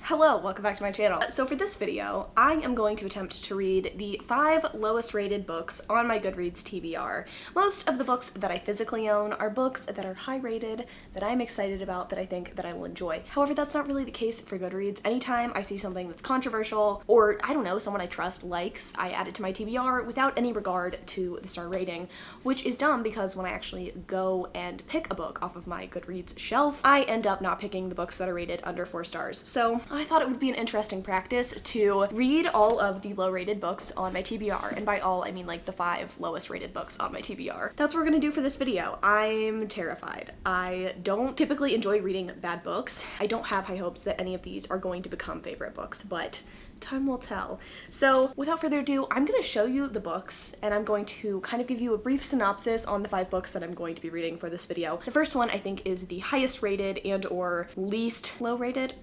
Hello, welcome back to my channel. So for this video, I am going to attempt to read the 5 lowest rated books on my Goodreads TBR. Most of the books that I physically own are books that are high rated, that I'm excited about, that I think that I will enjoy. However, that's not really the case for Goodreads. Anytime I see something that's controversial, or I don't know, someone I trust likes, I add it to my TBR without any regard to the star rating, which is dumb because when I actually go and pick a book off of my Goodreads shelf, I end up not picking the books that are rated under 4 stars. So I thought it would be an interesting practice to read all of the low-rated books on my TBR, and by all I mean like the 5 lowest rated books on my TBR. That's what we're gonna do for this video. I'm terrified. I don't typically enjoy reading bad books. I don't have high hopes that any of these are going to become favorite books, but time will tell. So without further ado, I'm going to show you the books and I'm going to kind of give you a brief synopsis on the 5 books that I'm going to be reading for this video. The first one I think is the highest rated and or least low rated.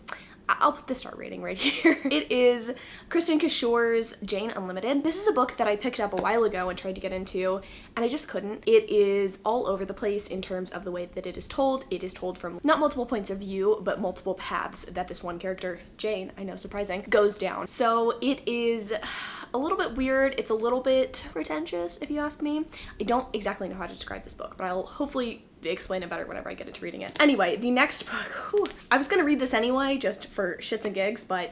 I'll put the star rating right here. It is Kristen Kishore's Jane Unlimited. This is a book that I picked up a while ago and tried to get into, and I just couldn't. It is all over the place in terms of the way that it is told. It is told from not multiple points of view, but multiple paths that this one character, Jane, I know, surprising, goes down. So it is a little bit weird. It's a little bit pretentious, if you ask me. I don't exactly know how to describe this book, but I'll hopefully explain it better whenever I get into reading it. Anyway, the next book, I was gonna read this anyway just for shits and gigs, but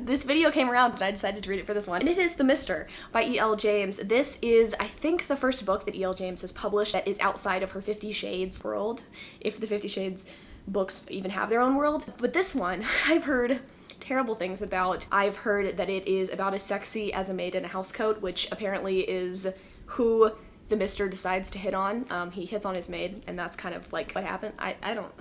this video came around and I decided to read it for this one. And it is The Mister by E.L. James. This is, I think, the first book that E.L. James has published that is outside of her 50 Shades world, if the 50 Shades books even have their own world. But this one, I've heard terrible things about. I've heard that it is about as sexy as a maid in a housecoat, which apparently is who the Mister decides to hit on. He hits on his maid, and that's kind of like what happened. I don't...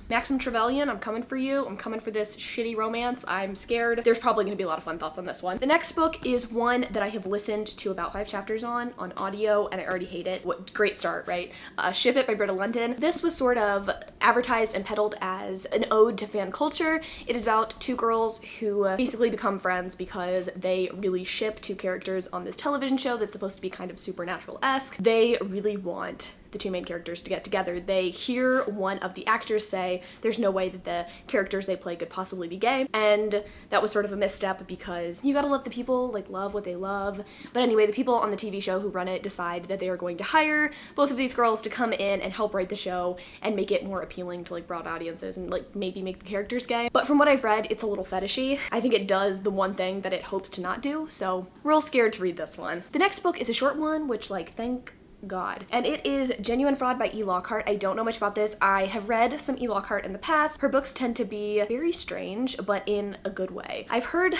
Maxim Trevelyan, I'm coming for you. I'm coming for this shitty romance. I'm scared. There's probably gonna be a lot of fun thoughts on this one. The next book is one that I have listened to about 5 chapters on audio, and I already hate it. What great start, right? Ship It by Britta London. This was sort of advertised and peddled as an ode to fan culture. It is about 2 girls who basically become friends because they really ship 2 characters on this television show that's supposed to be kind of supernatural-esque. They really want the 2 main characters to get together. They hear one of the actors say there's no way that the characters they play could possibly be gay, and that was sort of a misstep because you gotta let the people like love what they love. But anyway, the people on the TV show who run it decide that they are going to hire both of these girls to come in and help write the show and make it more appealing to like broad audiences and like maybe make the characters gay. But from what I've read, it's a little fetishy. I think it does the one thing that it hopes to not do, so we're all scared to read this one. The next book is a short one, which like thank God. And it is Genuine Fraud by E. Lockhart. I don't know much about this. I have read some E. Lockhart in the past. Her books tend to be very strange, but in a good way. I've heard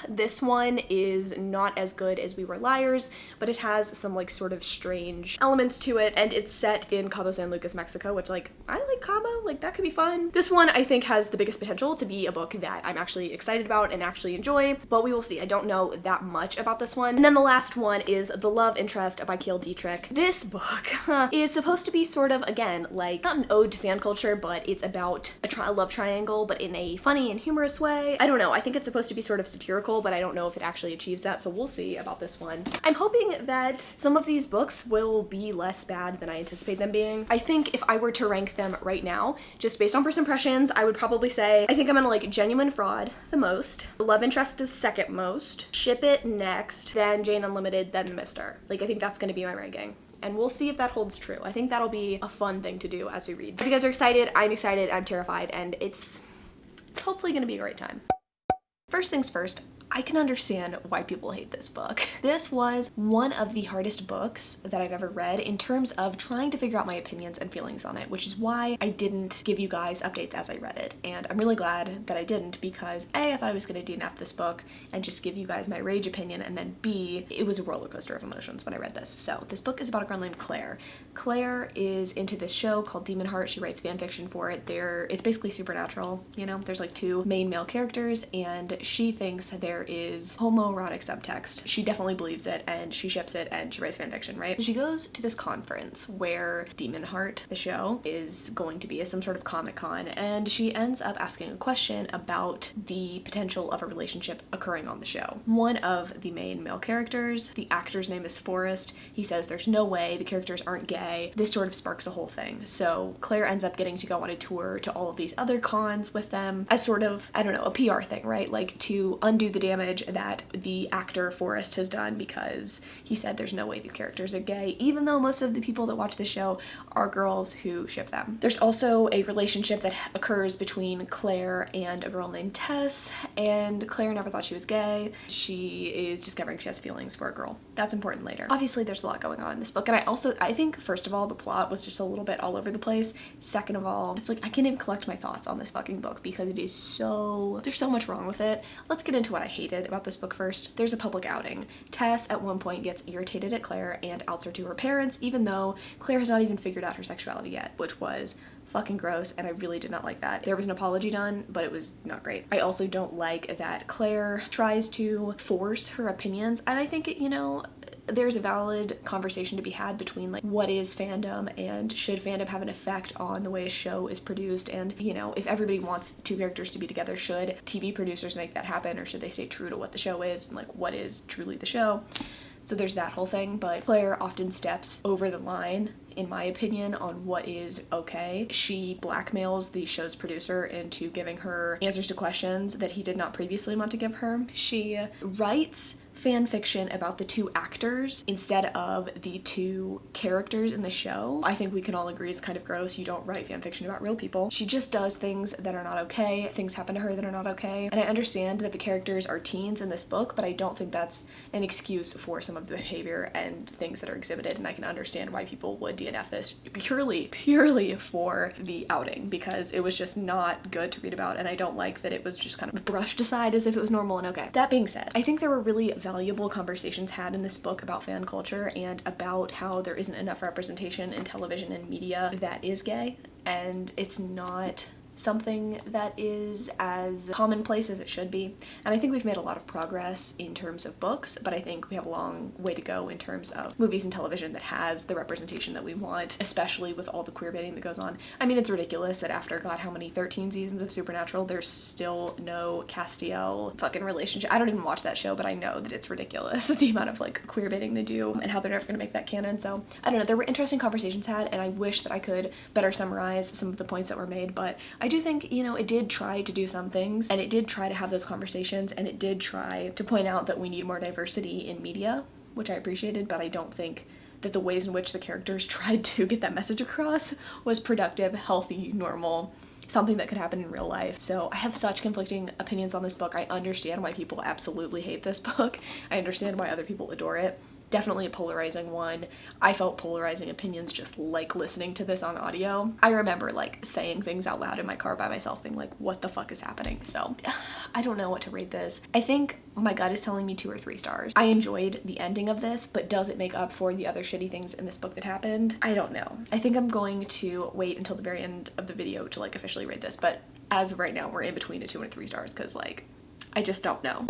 this one is not as good as We Were Liars, but it has some like sort of strange elements to it, and it's set in Cabo San Lucas, Mexico, which like, I like Cabo, like that could be fun. This one I think has the biggest potential to be a book that I'm actually excited about and actually enjoy, but we will see. I don't know that much about this one. And then the last one is The Love Interest by Kiel Dietrich. This book is supposed to be sort of, again, like not an ode to fan culture, but it's about a love triangle, but in a funny and humorous way. I don't know. I think it's supposed to be sort of satirical, but I don't know if it actually achieves that, so we'll see about this one. I'm hoping that some of these books will be less bad than I anticipate them being. I think if I were to rank them right now, just based on first impressions, I would probably say I think I'm gonna like Genuine Fraud the most, Love Interest is second most, Ship It next, then Jane Unlimited, then The Mister. Like I think that's gonna be my ranking. And we'll see if that holds true. I think that'll be a fun thing to do as we read. If you guys are excited, I'm terrified, and it's hopefully gonna be a great time. First things first, I can understand why people hate this book. This was one of the hardest books that I've ever read in terms of trying to figure out my opinions and feelings on it, which is why I didn't give you guys updates as I read it. And I'm really glad that I didn't because A, I thought I was gonna DNF this book and just give you guys my rage opinion, and then B, it was a roller coaster of emotions when I read this. So this book is about a girl named Claire. Claire is into this show called Demon Heart. She writes fan fiction for it. It's basically supernatural, you know? There's like 2 main male characters, and she thinks there is homoerotic subtext. She definitely believes it, and she ships it, and she writes fanfiction, right? So she goes to this conference where Demon Heart, the show, is going to be at some sort of Comic-Con, and she ends up asking a question about the potential of a relationship occurring on the show. One of the main male characters, the actor's name is Forrest, he says there's no way, the characters aren't gay. This sort of sparks a whole thing. So Claire ends up getting to go on a tour to all of these other cons with them as sort of, I don't know, a PR thing, right? Like to undo the damage that the actor Forrest has done because he said there's no way these characters are gay, even though most of the people that watch the show are girls who ship them. There's also a relationship that occurs between Claire and a girl named Tess, and Claire never thought she was gay. She is discovering she has feelings for a girl. That's important later. Obviously, there's a lot going on in this book, and I think, first of all, the plot was just a little bit all over the place. Second of all, it's like I can't even collect my thoughts on this fucking book because it is there's so much wrong with it. Let's get into what I hated about this book first. There's a public outing. Tess at one point gets irritated at Claire and outs her to her parents, even though Claire has not even figured out her sexuality yet, which was fucking gross, and I really did not like that. There was an apology done, but it was not great. I also don't like that Claire tries to force her opinions, and I think, there's a valid conversation to be had between like what is fandom and should fandom have an effect on the way a show is produced, and if everybody wants two characters to be together, should TV producers make that happen, or should they stay true to what the show is and like what is truly the show? So there's that whole thing, but Claire often steps over the line, in my opinion, on what is okay. She blackmails the show's producer into giving her answers to questions that he did not previously want to give her. She writes fan fiction about the two actors instead of the two characters in the show. I think we can all agree it's kind of gross. You don't write fan fiction about real people. She just does things that are not okay. Things happen to her that are not okay. And I understand that the characters are teens in this book, but I don't think that's an excuse for some of the behavior and things that are exhibited, and I can understand why people would DNF this purely for the outing, because it was just not good to read about, and I don't like that it was just kind of brushed aside as if it was normal and okay. That being said, I think there were really valuable conversations had in this book about fan culture and about how there isn't enough representation in television and media that is gay, and it's not something that is as commonplace as it should be. And I think we've made a lot of progress in terms of books, but I think we have a long way to go in terms of movies and television that has the representation that we want, especially with all the queer baiting that goes on. I mean, it's ridiculous that after, God, how many 13 seasons of Supernatural, there's still no Castiel fucking relationship. I don't even watch that show, but I know that it's ridiculous, the amount of like queer baiting they do and how they're never gonna make that canon. So I don't know, there were interesting conversations had, and I wish that I could better summarize some of the points that were made, but I do think, it did try to do some things, and it did try to have those conversations, and it did try to point out that we need more diversity in media, which I appreciated, but I don't think that the ways in which the characters tried to get that message across was productive, healthy, normal, something that could happen in real life. So I have such conflicting opinions on this book. I understand why people absolutely hate this book. I understand why other people adore it. Definitely a polarizing one. I felt polarizing opinions just like listening to this on audio. I remember like saying things out loud in my car by myself being like, what the fuck is happening? So I don't know what to rate this. I think my gut is telling me 2 or 3 stars. I enjoyed the ending of this, but does it make up for the other shitty things in this book that happened? I don't know. I think I'm going to wait until the very end of the video to like officially rate this, but as of right now, we're in between a 2 and 3 stars because like, I just don't know.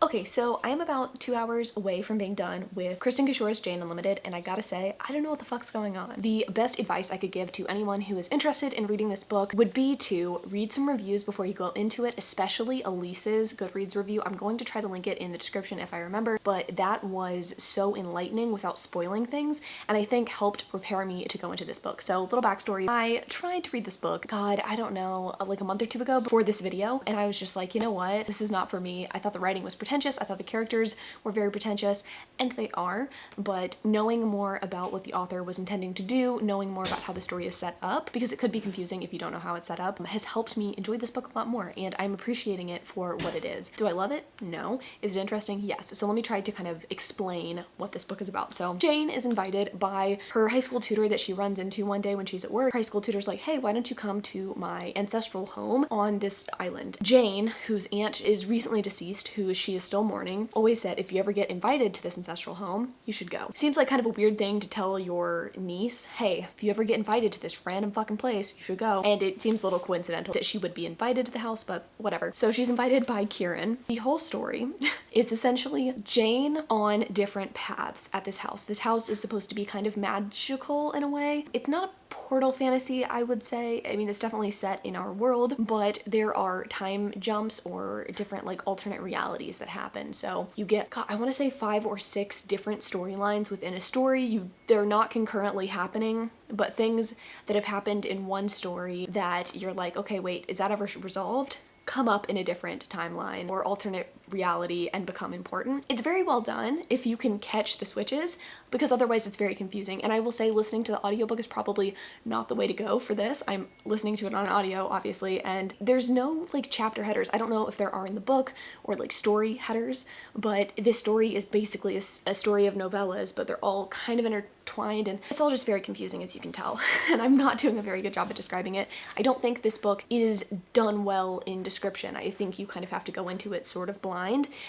Okay, so I am about 2 hours away from being done with Kristen Kishore's Jane Unlimited, and I gotta say, I don't know what the fuck's going on. The best advice I could give to anyone who is interested in reading this book would be to read some reviews before you go into it, especially Elise's Goodreads review. I'm going to try to link it in the description if I remember, but that was so enlightening without spoiling things, and I think helped prepare me to go into this book. So, little backstory, I tried to read this book, God, I don't know, like a month or 2 ago before this video, and I was just like, you know what, this is not for me. I thought the writing was pretentious. I thought the characters were very pretentious, and they are, but knowing more about what the author was intending to do, knowing more about how the story is set up, because it could be confusing if you don't know how it's set up, has helped me enjoy this book a lot more, and I'm appreciating it for what it is. Do I love it? No. Is it interesting? Yes. So let me try to kind of explain what this book is about. So Jane is invited by her high school tutor that she runs into one day when she's at work. Her high school tutor's like, hey, why don't you come to my ancestral home on this island? Jane, whose aunt is recently deceased, who she is still mourning, always said if you ever get invited to this ancestral home, you should go. It seems like kind of a weird thing to tell your niece, hey, if you ever get invited to this random fucking place, you should go. And it seems a little coincidental that she would be invited to the house, but whatever. So she's invited by Kieran. The whole story is essentially Jane on different paths at this house. This house is supposed to be kind of magical in a way. It's not a portal fantasy, I would say. I mean, it's definitely set in our world, but there are time jumps or different like alternate realities that happen. So you get, God, I want to say 5 or 6 different storylines within a story. They're not concurrently happening, but things that have happened in one story that you're like, okay, wait, is that ever resolved? Come up in a different timeline or alternate reality and become important. It's very well done if you can catch the switches, because otherwise it's very confusing. And I will say listening to the audiobook is probably not the way to go for this. I'm listening to it on audio, obviously, and there's no like chapter headers. I don't know if there are in the book or like story headers, but this story is basically a story of novellas, but they're all kind of intertwined, and it's all just very confusing, as you can tell. And I'm not doing a very good job at describing it. I don't think this book is done well in description. I think you kind of have to go into it sort of blind.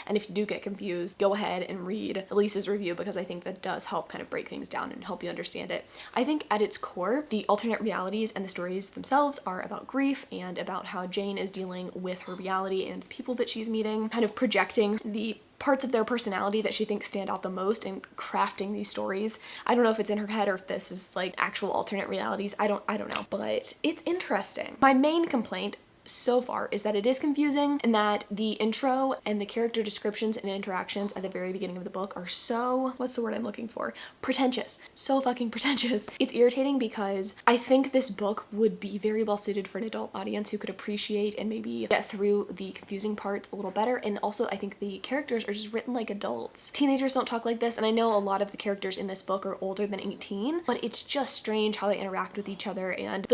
And if you do get confused, go ahead and read Elise's review, because I think that does help kind of break things down and help you understand it. I think at its core, the alternate realities and the stories themselves are about grief and about how Jane is dealing with her reality and the people that she's meeting, kind of projecting the parts of their personality that she thinks stand out the most and crafting these stories. I don't know if it's in her head or if this is like actual alternate realities. I don't know, but it's interesting. My main complaint so far is that it is confusing, and that the intro and the character descriptions and interactions at the very beginning of the book are so, what's the word I'm looking for? Pretentious. So fucking pretentious. It's irritating because I think this book would be very well suited for an adult audience who could appreciate and maybe get through the confusing parts a little better. And also I think the characters are just written like adults. Teenagers don't talk like this, and I know a lot of the characters in this book are older than 18, but it's just strange how they interact with each other, and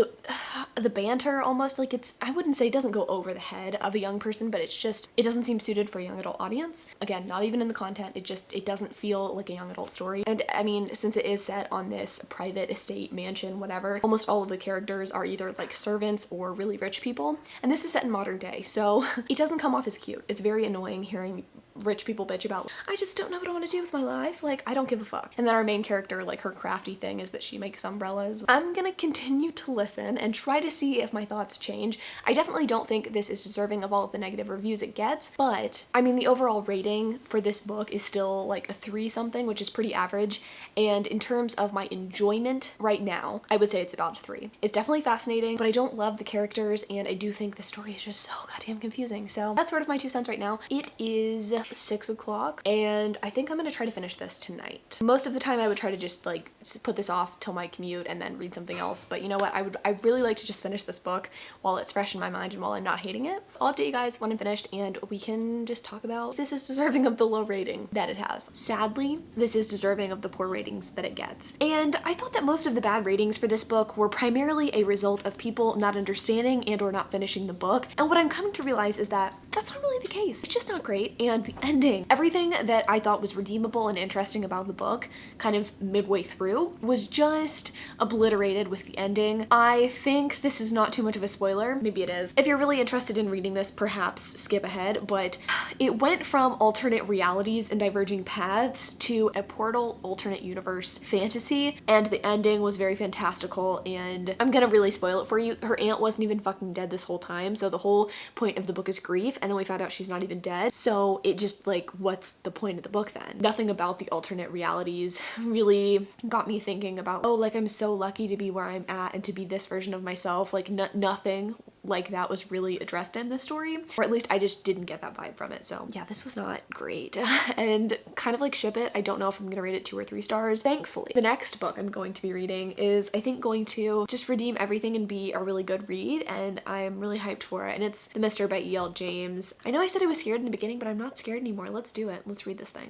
the banter almost, like, it's, I wouldn't say it doesn't go over the head of a young person, but it's just, it doesn't seem suited for a young adult audience. Again, not even in the content, it doesn't feel like a young adult story. And I mean, since it is set on this private estate mansion, whatever, almost all of the characters are either like servants or really rich people, and this is set in modern day, so it doesn't come off as cute. It's very annoying hearing rich people bitch about, I just don't know what I want to do with my life, like, I don't give a fuck. And then our main character, like, her crafty thing is that she makes umbrellas. I'm gonna continue to listen and try to see if my thoughts change. I definitely don't think this is deserving of all of the negative reviews it gets, but I mean, the overall rating for this book is still like a 3 something, which is pretty average. And in terms of my enjoyment right now, I would say it's about a 3. It's definitely fascinating, but I don't love the characters, and I do think the story is just so goddamn confusing. So that's sort of my 2 cents right now. It is 6 o'clock, and I think I'm gonna try to finish this tonight. Most of the time I would try to just like put this off till my commute and then read something else, but you know what, I really like to just finish this book while it's fresh in my mind and while I'm not hating it. I'll update you guys when I'm finished, and we can just talk about if this is deserving of the low rating that it has. Sadly, this is deserving of the poor ratings that it gets. And I thought that most of the bad ratings for this book were primarily a result of people not understanding and or not finishing the book. And what I'm coming to realize is that that's not really the case. It's just not great, and the ending, everything that I thought was redeemable and interesting about the book kind of midway through was just obliterated with the ending. I think this is not too much of a spoiler. Maybe it is. If you're really interested in reading this, perhaps skip ahead, but it went from alternate realities and diverging paths to a portal alternate universe fantasy, and the ending was very fantastical, and I'm gonna really spoil it for you. Her aunt wasn't even fucking dead this whole time, so the whole point of the book is grief, and then we found out she's not even dead, so it just, like, what's the point of the book then? Nothing about the alternate realities really got me thinking about, oh, like, I'm so lucky to be where I'm at and to be this version of myself. Like, nothing like that was really addressed in the story, or at least I just didn't get that vibe from it. So yeah, this was not great. And kind of like ship it. I don't know if I'm gonna rate it 2 or 3 stars. Thankfully, the next book I'm going to be reading is, I think, going to just redeem everything and be a really good read, and I'm really hyped for it. And it's The Mister by E.L. James. I know I said I was scared in the beginning, but I'm not scared anymore. Let's do it. Let's read this thing.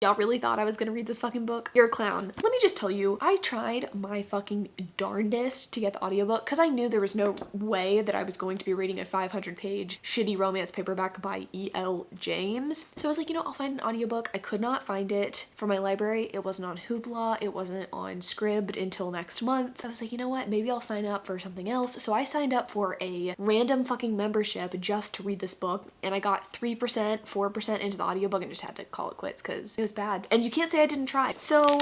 Y'all really thought I was gonna read this fucking book? You're a clown. Let me just tell you, I tried my fucking darndest to get the audiobook because I knew there was no way that I was going to be reading a 500-page shitty romance paperback by E.L. James. So I was like, you know, I'll find an audiobook. I could not find it for my library. It wasn't on Hoopla. It wasn't on Scribd until next month. I was like, you know what? Maybe I'll sign up for something else. So I signed up for a random fucking membership just to read this book, and I got 3%, 4% into the audiobook and just had to call it quits because it was bad. And you can't say I didn't try. So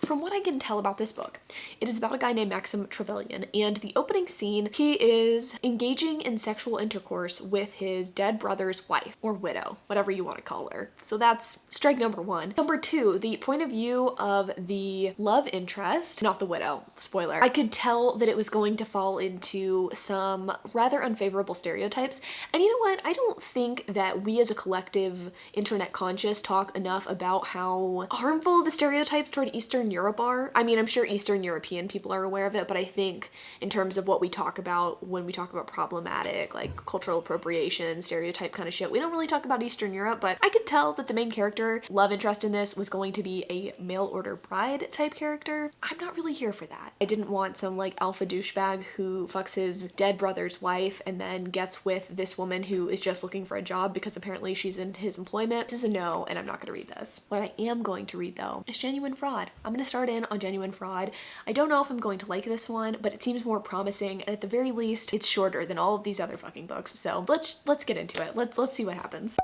from what I can tell about this book, it is about a guy named Maxim Trevelyan, and the opening scene, he is engaging in sexual intercourse with his dead brother's wife, or widow, whatever you want to call her. So that's strike number one. Number two, the point of view of the love interest, not the widow, spoiler. I could tell that it was going to fall into some rather unfavorable stereotypes. And you know what? I don't think that we as a collective internet conscious talk enough about how harmful the stereotypes toward Eastern Europe are. I mean, I'm sure Eastern European people are aware of it, but I think in terms of what we talk about when we talk about problematic, like cultural appropriation, stereotype kind of shit, we don't really talk about Eastern Europe, but I could tell that the main character, love interest in this, was going to be a mail order bride type character. I'm not really here for that. I didn't want some like alpha douchebag who fucks his dead brother's wife and then gets with this woman who is just looking for a job because apparently she's in his employment. This is a no, and I'm not gonna read this. What I am going to read though is Genuine Fraud. I'm gonna start in on Genuine Fraud. I don't know if I'm going to like this one, but it seems more promising, and at the very least, it's shorter than all of these other fucking books. So let's get into it. Let's see what happens.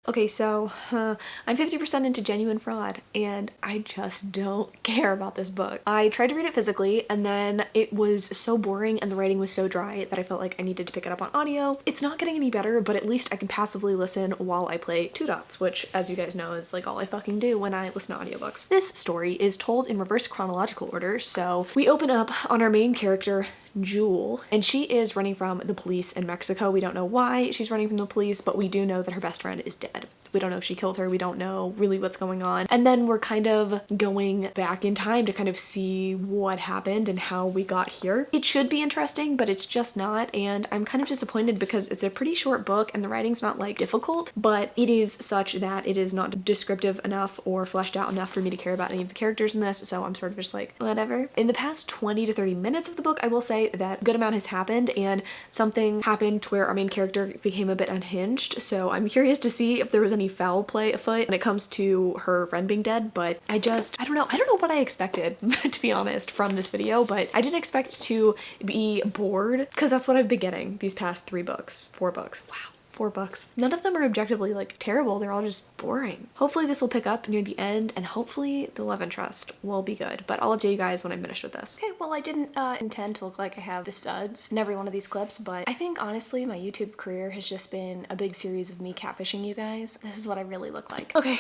Okay, so I'm 50% into Genuine Fraud, and I just don't care about this book. I tried to read it physically, and then it was so boring and the writing was so dry that I felt like I needed to pick it up on audio. It's not getting any better, but at least I can passively listen while I play Two Dots, which, as you guys know, is like all I fucking do when I listen to audiobooks. This story is told in reverse chronological order, so we open up on our main character, Jewel, and she is running from the police in Mexico. We don't know why she's running from the police, but we do know that her best friend is dead. We don't know if she killed her. We don't know really what's going on. And then we're kind of going back in time to kind of see what happened and how we got here. It should be interesting, but it's just not. And I'm kind of disappointed because it's a pretty short book and the writing's not like difficult, but it is such that it is not descriptive enough or fleshed out enough for me to care about any of the characters in this. So I'm sort of just like, whatever. In the past 20 to 30 minutes of the book, I will say that a good amount has happened and something happened to where our main character became a bit unhinged. So I'm curious to see if there was any foul play afoot when it comes to her friend being dead, but I don't know what I expected to be honest from this video, but I didn't expect to be bored because that's what I've been getting these past 4 books. Wow. 4 books. None of them are objectively like terrible. They're all just boring. Hopefully this will pick up near the end and hopefully the love interest will be good, but I'll update you guys when I'm finished with this. Okay, well I didn't intend to look like I have the studs in every one of these clips, but I think honestly my YouTube career has just been a big series of me catfishing you guys. This is what I really look like. Okay,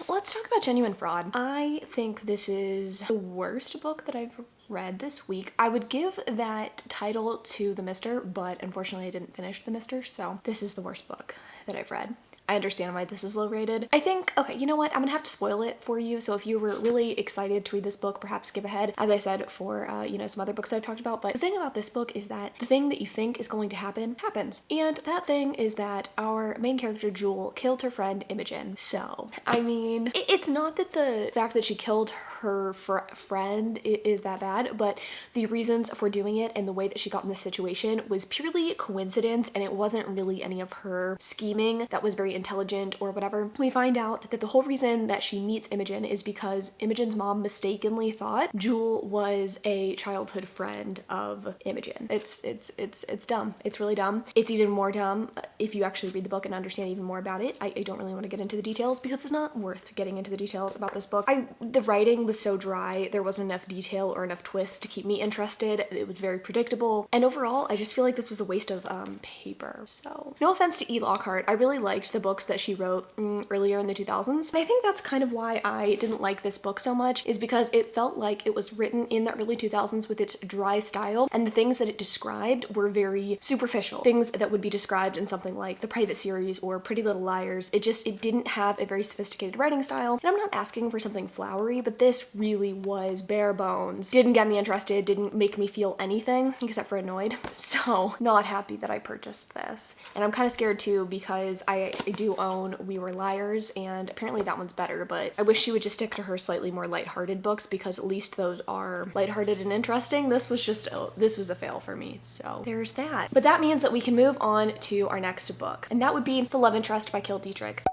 let's talk about Genuine Fraud. I think this is the worst book that I've read this week. I would give that title to The Mister, but unfortunately I didn't finish The Mister, so this is the worst book that I've read. I understand why this is low rated. I think, okay, you know what? I'm gonna have to spoil it for you. So if you were really excited to read this book, perhaps skip ahead, as I said for, you know, some other books I've talked about. But the thing about this book is that the thing that you think is going to happen, happens. And that thing is that our main character, Jewel, killed her friend, Imogen. So, I mean, it's not that the fact that she killed her friend is that bad, but the reasons for doing it and the way that she got in this situation was purely coincidence, and it wasn't really any of her scheming that was very intelligent or whatever. We find out that the whole reason that she meets Imogen is because Imogen's mom mistakenly thought Jewel was a childhood friend of Imogen. It's dumb. It's really dumb. It's even more dumb if you actually read the book and understand even more about it. I don't really want to get into the details because it's not worth getting into the details about this book. The writing was so dry. There wasn't enough detail or enough twist to keep me interested. It was very predictable. And overall, I just feel like this was a waste of paper. So no offense to E. Lockhart. I really liked the books that she wrote earlier in the 2000s. And I think that's kind of why I didn't like this book so much, is because it felt like it was written in the early 2000s with its dry style, and the things that it described were very superficial. Things that would be described in something something like the Private Series or Pretty Little Liars. It didn't have a very sophisticated writing style, and I'm not asking for something flowery, but this really was bare bones. Didn't get me interested, didn't make me feel anything except for annoyed. So not happy that I purchased this. And I'm kind of scared too because I do own We Were Liars, and apparently that one's better, but I wish she would just stick to her slightly more lighthearted books because at least those are lighthearted and interesting. This was a fail for me. So there's that. But that means that we can move on to our next book, and that would be The Love Interest by Kill Dietrich.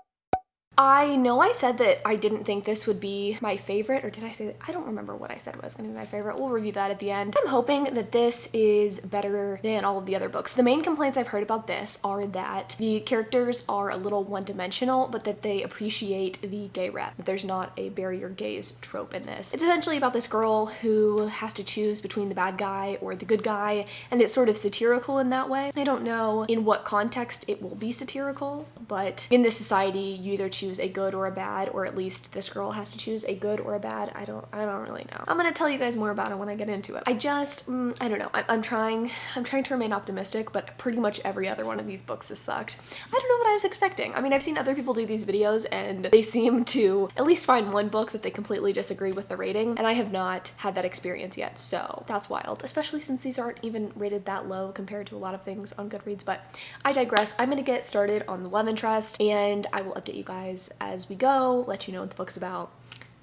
I know I said that I didn't think this would be my favorite, or did I say that? I don't remember what I said was going to be my favorite. We'll review that at the end. I'm hoping that this is better than all of the other books. The main complaints I've heard about this are that the characters are a little one-dimensional, but that they appreciate the gay rep. That there's not a bury your gays trope in this. It's essentially about this girl who has to choose between the bad guy or the good guy, and it's sort of satirical in that way. I don't know in what context it will be satirical, but in this society, you either choose a good or a bad, or at least this girl has to choose a good or a bad. I don't really know. I'm gonna tell you guys more about it when I get into it. I don't know. I'm trying to remain optimistic, but pretty much every other one of these books has sucked. I don't know what I was expecting. I mean, I've seen other people do these videos and they seem to at least find one book that they completely disagree with the rating, and I have not had that experience yet, so that's wild, especially since these aren't even rated that low compared to a lot of things on Goodreads. But I digress. I'm gonna get started on The Love Interest, and I will update you guys as we go, let you know what the book's about,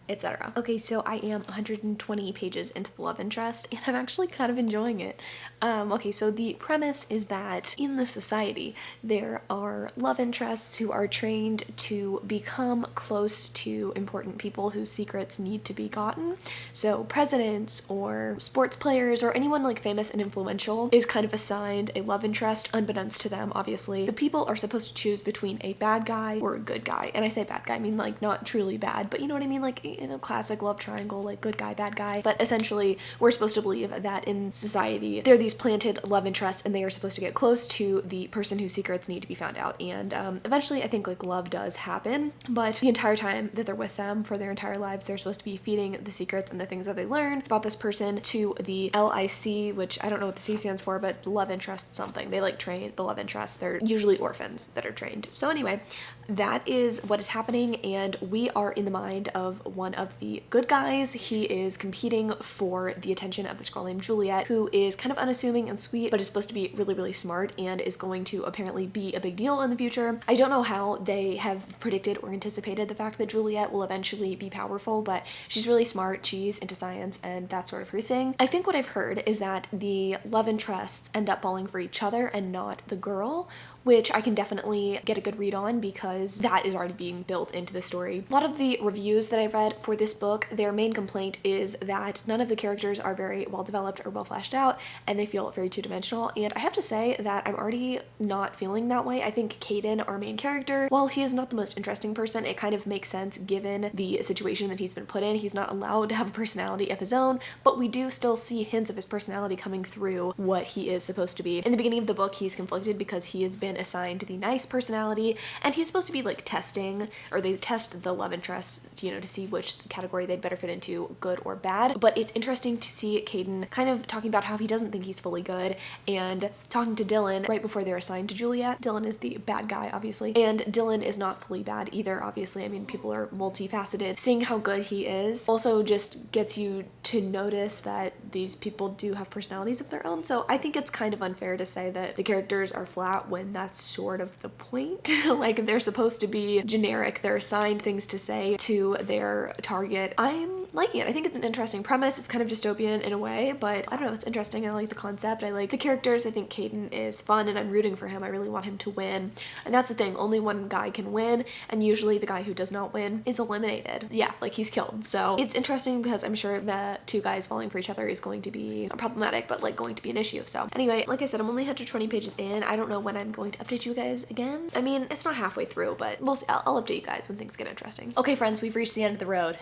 etc. Okay, so I am 120 pages into The Love Interest, and I'm actually kind of enjoying it. Okay, so the premise is that in the society, there are love interests who are trained to become close to important people whose secrets need to be gotten. So presidents or sports players or anyone like famous and influential is kind of assigned a love interest, unbeknownst to them, obviously. The people are supposed to choose between a bad guy or a good guy. And I say bad guy, I mean like not truly bad, but you know what I mean? Like in a classic love triangle, like good guy, bad guy. But essentially, we're supposed to believe that in society, there are these planted love interests, and they are supposed to get close to the person whose secrets need to be found out. And eventually, I think like love does happen, but the entire time that they're with them for their entire lives, they're supposed to be feeding the secrets and the things that they learned about this person to the LIC, which I don't know what the C stands for, but love interest something. They like train the love interests. They're usually orphans that are trained. So anyway, that is what is happening, and we are in the mind of one of the good guys. He is competing for the attention of this girl named Juliet, who is kind of unassuming and sweet, but is supposed to be really, really smart and is going to apparently be a big deal in the future. I don't know how they have predicted or anticipated the fact that Juliet will eventually be powerful, but she's really smart, she's into science, and that's sort of her thing. I think what I've heard is that the love interests end up falling for each other and not the girl, which I can definitely get a good read on because that is already being built into the story. A lot of the reviews that I've read for this book, their main complaint is that none of the characters are very well developed or well fleshed out, and they feel very two-dimensional. And I have to say that I'm already not feeling that way. I think Caden, our main character, while he is not the most interesting person, it kind of makes sense given the situation that he's been put in. He's not allowed to have a personality of his own, but we do still see hints of his personality coming through what he is supposed to be. In the beginning of the book, he's conflicted because he has been assigned the nice personality, and he's supposed to be like testing, or they test the love interest, you know, to see which category they'd better fit into, good or bad. But it's interesting to see Caden kind of talking about how he doesn't think he's fully good, and talking to Dylan right before they're assigned to Juliet. Dylan is the bad guy, obviously, and Dylan is not fully bad either, obviously. I mean, people are multifaceted. Seeing how good he is also just gets you to notice that these people do have personalities of their own. So I think it's kind of unfair to say that the characters are flat when that's sort of the point. Like, they're supposed to be generic. They're assigned things to say to their target. I'm liking it. I think it's an interesting premise. It's kind of dystopian in a way, but I don't know, it's interesting. I like the concept. I like the characters. I think Caden is fun, and I'm rooting for him. I really want him to win. And that's the thing. Only one guy can win, and usually the guy who does not win is eliminated. Yeah, like he's killed. So it's interesting because I'm sure the two guys falling for each other is going to be problematic, but like going to be an issue. So anyway, like I said, I'm only 120 pages in. I don't know when I'm going to update you guys again. I mean, it's not halfway through, but we'll see. I'll update you guys when things get interesting. Okay, friends, we've reached the end of the road.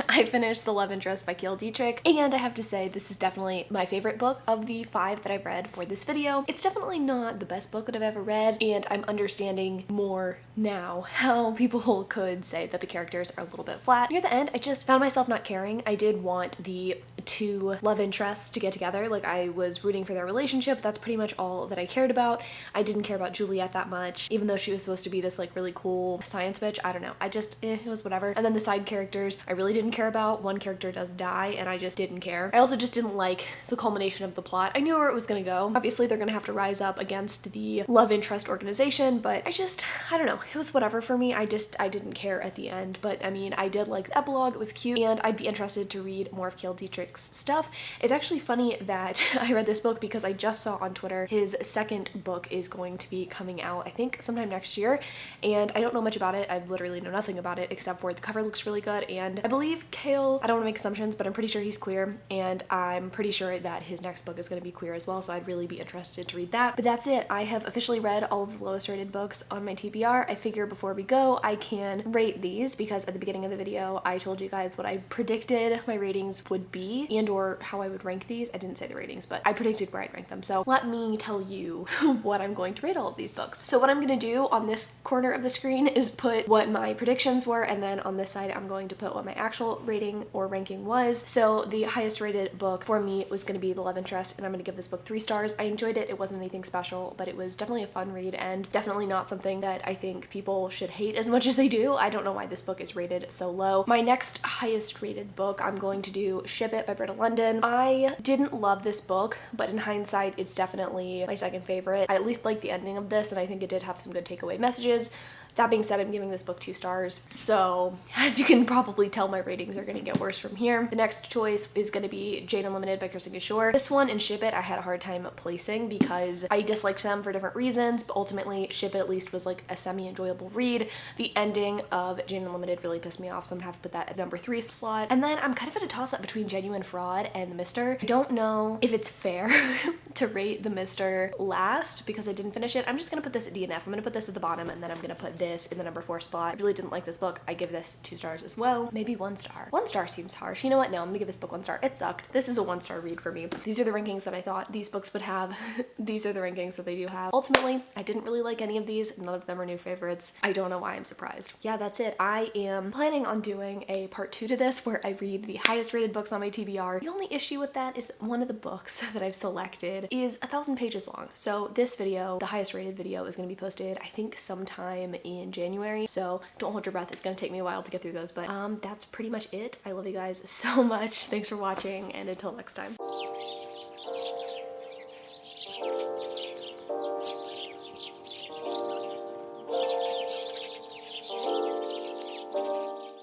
I finished The Love Interest by Kill Dietrich, and I have to say this is definitely my favorite book of the 5 that I've read for this video. It's definitely not the best book that I've ever read, and I'm understanding more now how people could say that the characters are a little bit flat. Near the end, I just found myself not caring. I did want the two love interests to get together. Like, I was rooting for their relationship. That's pretty much all that I cared about. I didn't care about Juliet that much, even though she was supposed to be this like really cool science bitch. I don't know. I just, it was whatever. And then the side characters, I really didn't care about. One character does die, and I just didn't care. I also just didn't like the culmination of the plot. I knew where it was gonna go. Obviously, they're gonna have to rise up against the love interest organization, but I don't know. It was whatever for me. I didn't care at the end, but I mean, I did like the epilogue. It was cute, and I'd be interested to read more of Kale Dietrich's stuff. It's actually funny that I read this book because I just saw on Twitter his second book is going to be coming out, I think sometime next year, and I don't know much about it. I literally know nothing about it except for the cover looks really good, and I believe Kale, I don't want to make assumptions, but I'm pretty sure he's queer, and I'm pretty sure that his next book is going to be queer as well, so I'd really be interested to read that. But that's it. I have officially read all of the lowest rated books on my TBR. I figure before we go, I can rate these because at the beginning of the video, I told you guys what I predicted my ratings would be and or how I would rank these. I didn't say the ratings, but I predicted where I'd rank them. So let me tell you what I'm going to rate all of these books. So what I'm going to do on this corner of the screen is put what my predictions were, and then on this side, I'm going to put what my actual rating or ranking was. So the highest rated book for me was going to be The Love Interest, and I'm going to give this book 3 stars. I enjoyed it. It wasn't anything special, but it was definitely a fun read and definitely not something that I think people should hate as much as they do. I don't know why this book is rated so low. My next highest rated book, I'm going to do Ship It by Britta London. I didn't love this book, but in hindsight, it's definitely my second favorite. I at least like the ending of this, and I think it did have some good takeaway messages. That being said, I'm giving this book 2 stars. So as you can probably tell, my ratings are going to get worse from here. The next choice is going to be Jane Unlimited by Kirsten Shore. This one and Ship It, I had a hard time placing because I disliked them for different reasons, but ultimately Ship It at least was like a semi-enjoyable read. The ending of Jane Unlimited really pissed me off, so I'm gonna have to put that at number 3 slot. And then I'm kind of at a toss-up between Genuine Fraud and The Mister. I don't know if it's fair to rate The Mister last because I didn't finish it. I'm just gonna put this at DNF. I'm gonna put this at the bottom, and then I'm gonna put this in the number 4 spot. I really didn't like this book. I give this 2 stars as well. Maybe 1 star. 1 star seems harsh. You know what? No, I'm gonna give this book 1 star. It sucked. This is a 1 star read for me. These are the rankings that I thought these books would have. These are the rankings that they do have. Ultimately, I didn't really like any of these. None of them are new favorites. I don't know why I'm surprised. Yeah, that's it. I am planning on doing a part 2 to this where I read the highest rated books on my TBR. The only issue with that is that one of the books that I've selected is 1,000 pages long. So this video, the highest rated video, is gonna be posted, I think, sometime in January. So don't hold your breath. It's gonna take me a while to get through those, but that's pretty much it. I love you guys so much. Thanks for watching, and until next time.